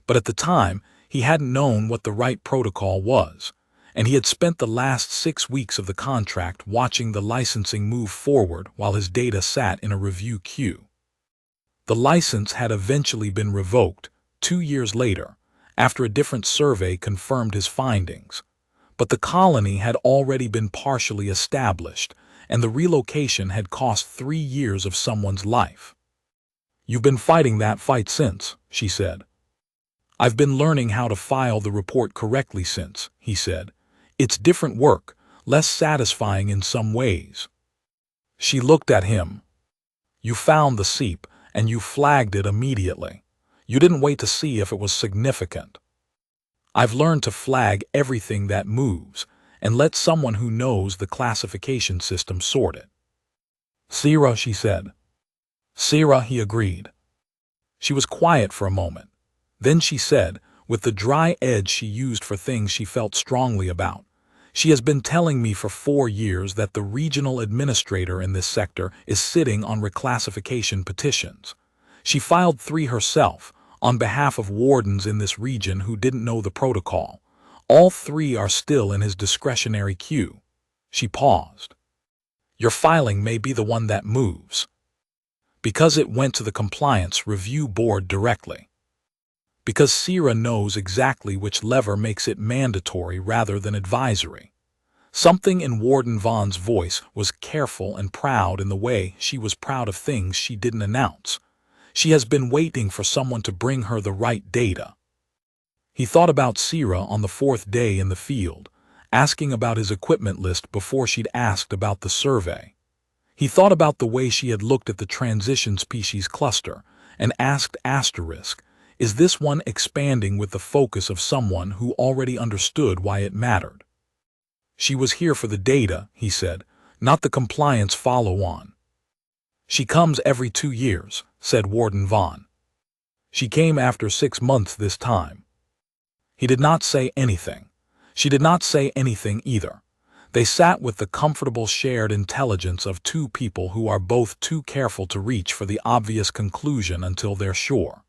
But at the time, he hadn't known what the right protocol was, and he had spent the last 6 weeks of the contract watching the licensing move forward while his data sat in a review queue. The license had eventually been revoked 2 years later, after a different survey confirmed his findings. But the colony had already been partially established, and the relocation had cost 3 years of someone's life. "You've been fighting that fight since," she said. "I've been learning how to file the report correctly since," he said. "It's different work, less satisfying in some ways." She looked at him. "You found the seep, and you flagged it immediately. You didn't wait to see if it was significant." "I've learned to flag everything that moves, and let someone who knows the classification system sort it." "Sira," she said. "Sira," he agreed. She was quiet for a moment. Then she said, with the dry edge she used for things she felt strongly about, "She has been telling me for 4 years that the regional administrator in this sector is sitting on reclassification petitions. She filed 3 herself, on behalf of wardens in this region who didn't know the protocol. All 3 are still in his discretionary queue." She paused. "Your filing may be the one that moves, because it went to the compliance review board directly. Because Sira knows exactly which lever makes it mandatory rather than advisory." Something in Warden Vaughn's voice was careful and proud in the way she was proud of things she didn't announce. She has been waiting for someone to bring her the right data. He thought about Sira on the 4th day in the field, asking about his equipment list before she'd asked about the survey. He thought about the way she had looked at the transition species cluster and asked asterisk, is this one expanding with the focus of someone who already understood why it mattered? "She was here for the data," he said, "not the compliance follow-on." "She comes every 2 years, said Warden Vaughn. "She came after 6 months this time." He did not say anything. She did not say anything either. They sat with the comfortable shared intelligence of 2 people who are both too careful to reach for the obvious conclusion until they're sure.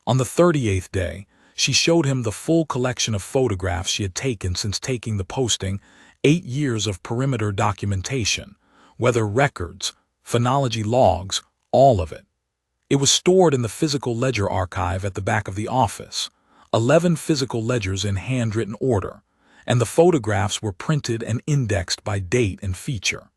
On the 38th day, she showed him the full collection of photographs she had taken since taking the posting, 8 years of perimeter documentation, weather records, phenology logs, all of it. It was stored in the physical ledger archive at the back of the office, 11 physical ledgers in handwritten order, and the photographs were printed and indexed by date and feature.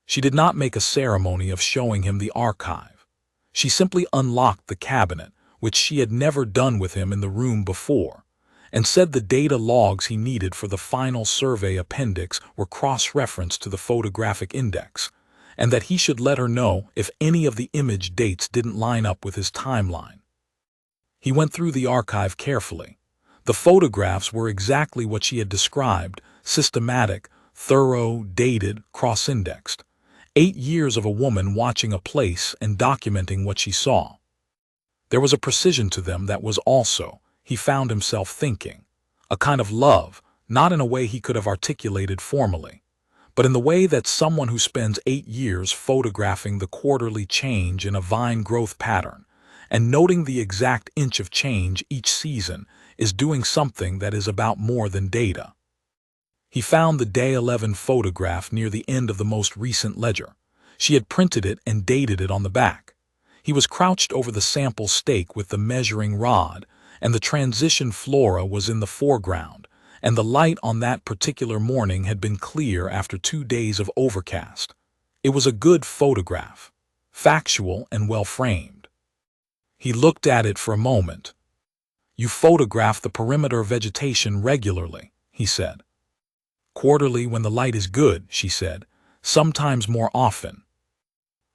She did not make a ceremony of showing him the archive. She simply unlocked the cabinet, which she had never done with him in the room before, and said the data logs he needed for the final survey appendix were cross-referenced to the photographic index, and that he should let her know if any of the image dates didn't line up with his timeline. He went through the archive carefully. The photographs were exactly what she had described, systematic, thorough, dated, cross-indexed. 8 years of a woman watching a place and documenting what she saw. There was a precision to them that was also, he found himself thinking, a kind of love, not in a way he could have articulated formally, but in the way that someone who spends 8 years photographing the quarterly change in a vine growth pattern and noting the exact inch of change each season is doing something that is about more than data. He found the day 11 photograph near the end of the most recent ledger. She had printed it and dated it on the back. He was crouched over the sample stake with the measuring rod, and the transition flora was in the foreground, and the light on that particular morning had been clear after 2 days of overcast. It was a good photograph, factual and well-framed. He looked at it for a moment. "You photograph the perimeter vegetation regularly," he said. "Quarterly when the light is good," she said, "sometimes more often.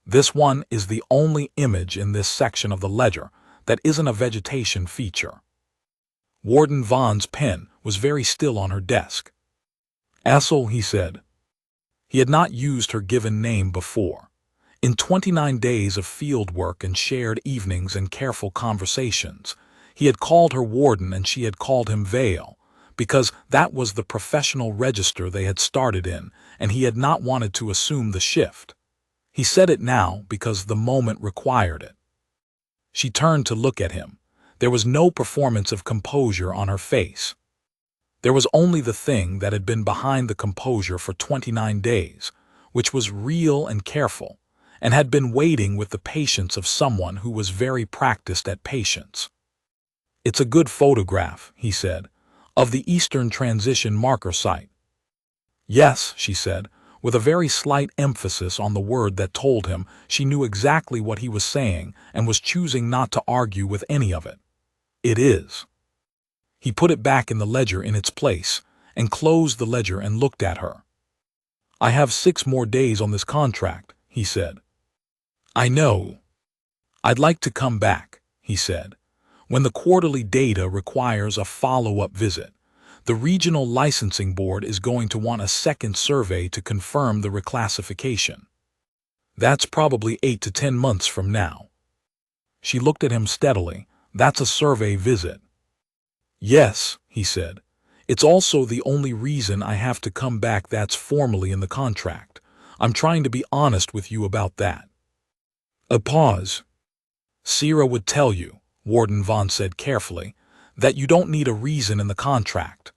This one is the only image in this section of the ledger that isn't a vegetation feature." Warden Vaughn's pen was very still on her desk. "Essel," he said. He had not used her given name before. In 29 days of field work and shared evenings and careful conversations, he had called her Warden and she had called him Vale, because that was the professional register they had started in, and he had not wanted to assume the shift. He said it now because the moment required it. She turned to look at him. There was no performance of composure on her face. There was only the thing that had been behind the composure for 29 days, which was real and careful, and had been waiting with the patience of someone who was very practiced at patience. "It's a good photograph," he said, "of the Eastern Transition marker site." "Yes," she said, with a very slight emphasis on the word that told him she knew exactly what he was saying and was choosing not to argue with any of it. It is. He put it back in the ledger in its place and closed the ledger and looked at her. I have 6 more days on this contract, he said. I know. I'd like to come back, he said. When the quarterly data requires a follow-up visit, the regional licensing board is going to want a second survey to confirm the reclassification. That's probably 8 to 10 months from now. She looked at him steadily. That's a survey visit. Yes, he said. It's also the only reason I have to come back. That's formally in the contract. I'm trying to be honest with you about that. A pause. Sierra would tell you, Warden Vaughn said carefully, that you don't need a reason in the contract.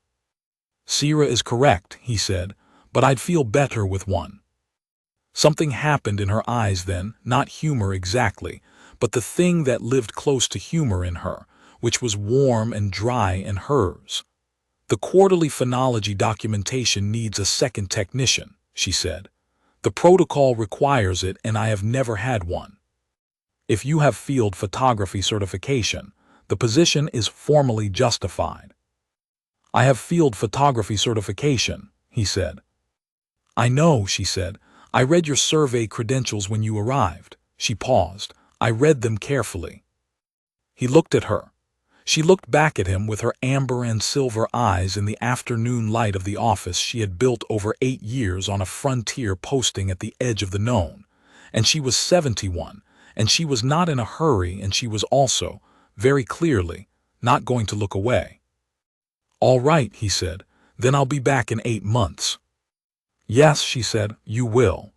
Sierra is correct, he said, but I'd feel better with one. Something happened in her eyes then, not humor exactly, but the thing that lived close to humor in her, which was warm and dry in hers. The quarterly phenology documentation needs a second technician, she said. The protocol requires it and I have never had one. If you have field photography certification, the position is formally justified. I have field photography certification, he said. I know, she said. I read your survey credentials when you arrived. She paused. I read them carefully. He looked at her. She looked back at him with her amber and silver eyes in the afternoon light of the office she had built over 8 years on a frontier posting at the edge of the known. And she was 71, and she was not in a hurry, and she was also, very clearly, not going to look away. All right, he said, then I'll be back in 8 months. Yes, she said, you will.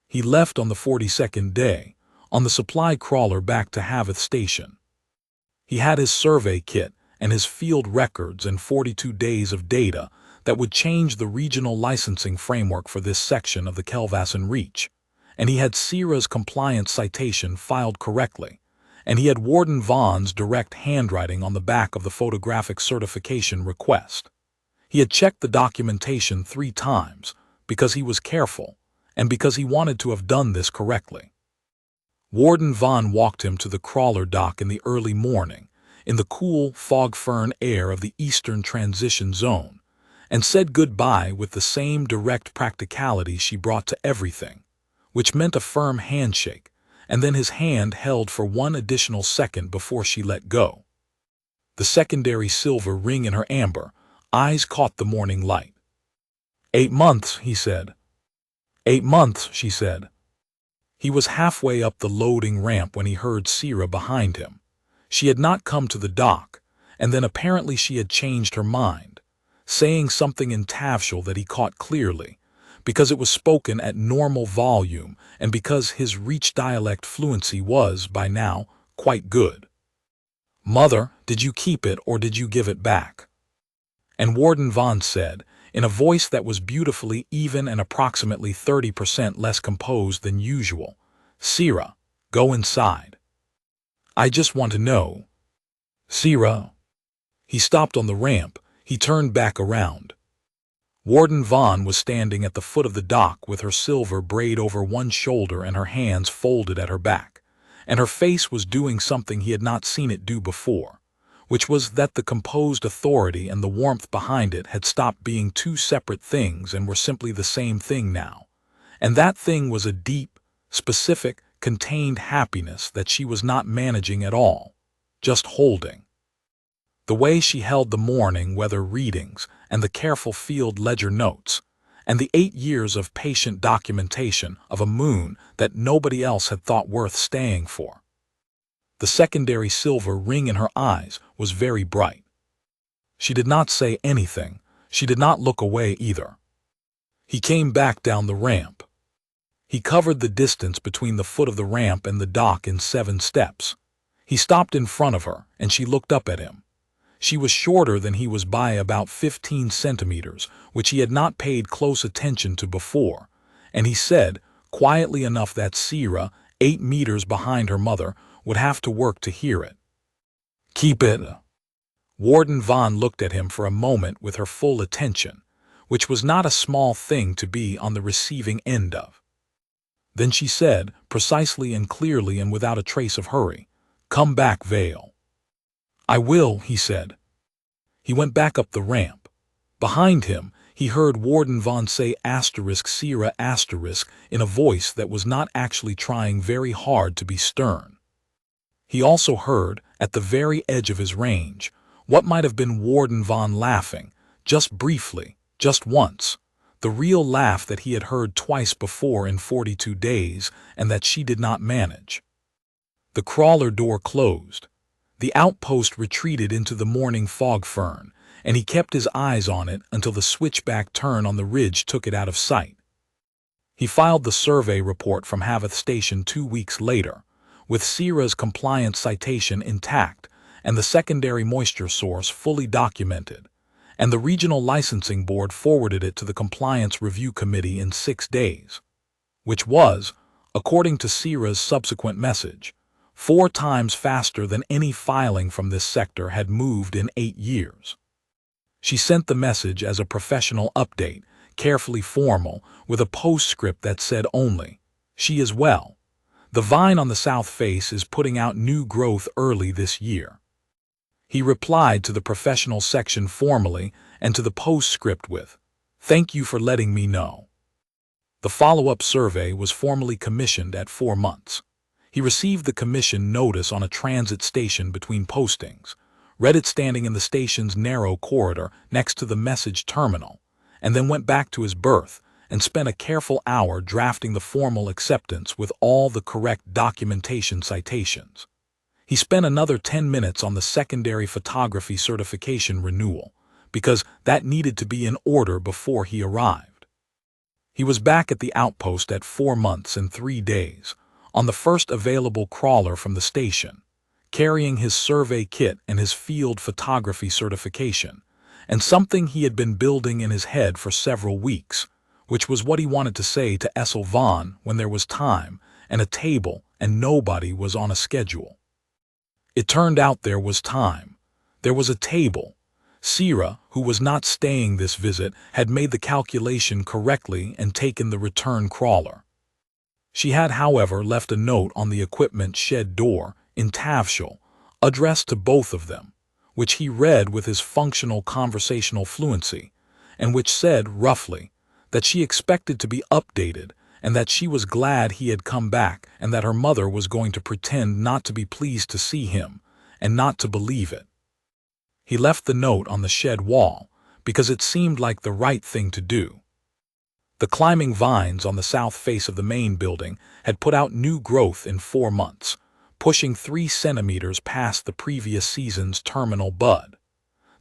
He left on the 42nd day, on the supply crawler back to Havath Station. He had his survey kit and his field records and 42 days of data that would change the regional licensing framework for this section of the Kelvassen Reach, and he had Sierra's compliance citation filed correctly, and he had Warden Vaughn's direct handwriting on the back of the photographic certification request. He had checked the documentation 3 times because he was careful and because he wanted to have done this correctly. Warden Vaughn walked him to the crawler dock in the early morning, in the cool fog-fern air of the Eastern Transition Zone, and said goodbye with the same direct practicality she brought to everything, which meant a firm handshake, and then his hand held for 1 additional second before she let go. The secondary silver ring in her amber eyes caught the morning light. 8 months, he said. 8 months, she said. He was halfway up the loading ramp when he heard Sierra behind him. She had not come to the dock, and then apparently she had changed her mind, saying something in Tavshal that he caught clearly, because it was spoken at normal volume and because his Reach dialect fluency was, by now, quite good. Mother, did you keep it or did you give it back? And Warden Vaughn said, in a voice that was beautifully even and approximately 30% less composed than usual, Sierra, go inside. I just want to know. Sierra. He stopped on the ramp. He turned back around. Warden Vaughn was standing at the foot of the dock with her silver braid over one shoulder and her hands folded at her back, and her face was doing something he had not seen it do before, which was that the composed authority and the warmth behind it had stopped being 2 separate things and were simply the same thing now. And that thing was a deep, specific, contained happiness that she was not managing at all, just holding. The way she held the morning weather readings and the careful field ledger notes, and the 8 years of patient documentation of a moon that nobody else had thought worth staying for. The secondary silver ring in her eyes was very bright. She did not say anything. She did not look away either. He came back down the ramp. He covered the distance between the foot of the ramp and the dock in 7 steps. He stopped in front of her, and she looked up at him. She was shorter than he was by about 15 centimeters, which he had not paid close attention to before, and he said, quietly enough that Sierra, 8 meters behind her mother, would have to work to hear it. Keep it. Warden Vaughn looked at him for a moment with her full attention, which was not a small thing to be on the receiving end of. Then she said, precisely and clearly and without a trace of hurry, "Come back, Vale." "I will," he said. He went back up the ramp. Behind him, he heard Warden Von say Sierra in a voice that was not actually trying very hard to be stern. He also heard, at the very edge of his range, what might have been Warden Von laughing, just briefly, just once, the real laugh that he had heard twice before in 42 days and that she did not manage. The crawler door closed. The outpost retreated into the morning fog fern, and he kept his eyes on it until the switchback turn on the ridge took it out of sight. He filed the survey report from Havath Station 2 weeks later, with Sierra's compliance citation intact and the secondary moisture source fully documented, and the Regional Licensing Board forwarded it to the Compliance Review Committee in 6 days, which was, according to Sierra's subsequent message, 4 times faster than any filing from this sector had moved in 8 years. She sent the message as a professional update, carefully formal, with a postscript that said only, "She is well. The vine on the south face is putting out new growth early this year." He replied to the professional section formally and to the postscript with, "Thank you for letting me know." The follow-up survey was formally commissioned at 4 months. He received the commission notice on a transit station between postings, read it standing in the station's narrow corridor next to the message terminal, and then went back to his berth and spent a careful hour drafting the formal acceptance with all the correct documentation citations. He spent another 10 minutes on the secondary photography certification renewal, because that needed to be in order before he arrived. He was back at the outpost at 4 months and 3 days, on the first available crawler from the station, carrying his survey kit and his field photography certification, and something he had been building in his head for several weeks, which was what he wanted to say to Essel Vaughn when there was time and a table and nobody was on a schedule. It turned out there was time. There was a table. Sierra, who was not staying this visit, had made the calculation correctly and taken the return crawler. She had, however, left a note on the equipment shed door in Tavshal, addressed to both of them, which he read with his functional conversational fluency, and which said, roughly, that she expected to be updated and that she was glad he had come back and that her mother was going to pretend not to be pleased to see him and not to believe it. He left the note on the shed wall because it seemed like the right thing to do. The climbing vines on the south face of the main building had put out new growth in 4 months, pushing 3 centimeters past the previous season's terminal bud.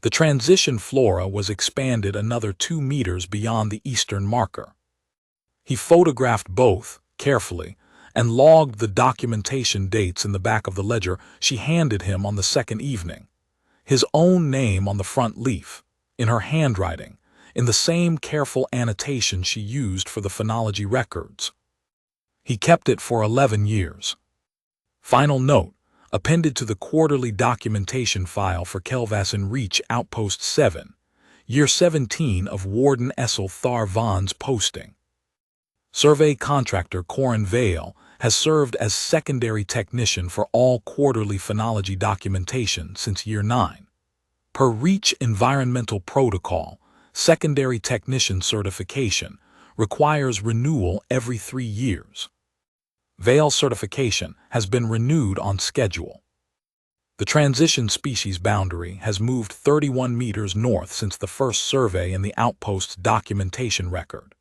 The transition flora was expanded another 2 meters beyond the eastern marker. He photographed both, carefully, and logged the documentation dates in the back of the ledger she handed him on the second evening. His own name on the front leaf, in her handwriting, in the same careful annotation she used for the phonology records. He kept it for 11 years. Final note, appended to the quarterly documentation file for Kelvassen Reach Outpost 7, Year 17 of Warden Essel Vaughn's posting. Survey contractor Corin Vale has served as secondary technician for all quarterly phonology documentation since Year 9. Per Reach Environmental Protocol, secondary technician certification requires renewal every 3 years. Vale certification has been renewed on schedule. The transition species boundary has moved 31 meters north since the first survey in the outpost's documentation record.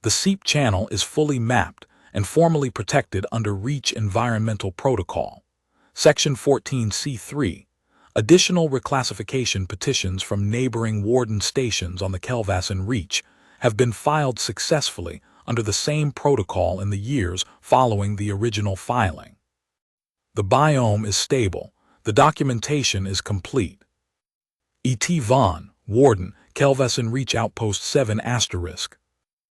The seep channel is fully mapped and formally protected under Reach Environmental Protocol. Section 14C3, additional reclassification petitions from neighboring warden stations on the Kelvassen Reach have been filed successfully under the same protocol in the years following the original filing. The biome is stable. The documentation is complete. E.T. Vaughn, Warden, Kelvassen Reach Outpost 7 *.